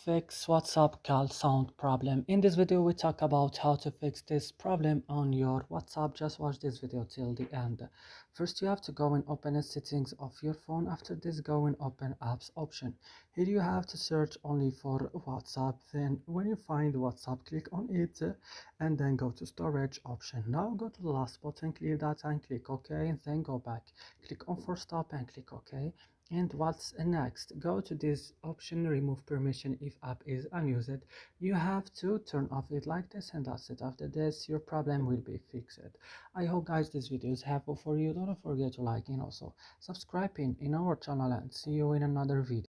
fix WhatsApp call sound problem. In this video, we talk about how to fix this problem on your WhatsApp. Just watch this video till the end. First, you have to go and open the settings of your phone. After this, go and open apps option. Here you have to search only for WhatsApp. Then when you find WhatsApp, click on it and then go to storage option. Now go to the last button, clear data and click OK, and then go back. Click on force stop and click OK. And what's next? Go to this option, remove permission if app is unused. You have to turn off it like this, and that's it. After this, your problem will be fixed. I hope guys this video is helpful for you. Don't forget to like and also subscribing in our channel, and see you in another video.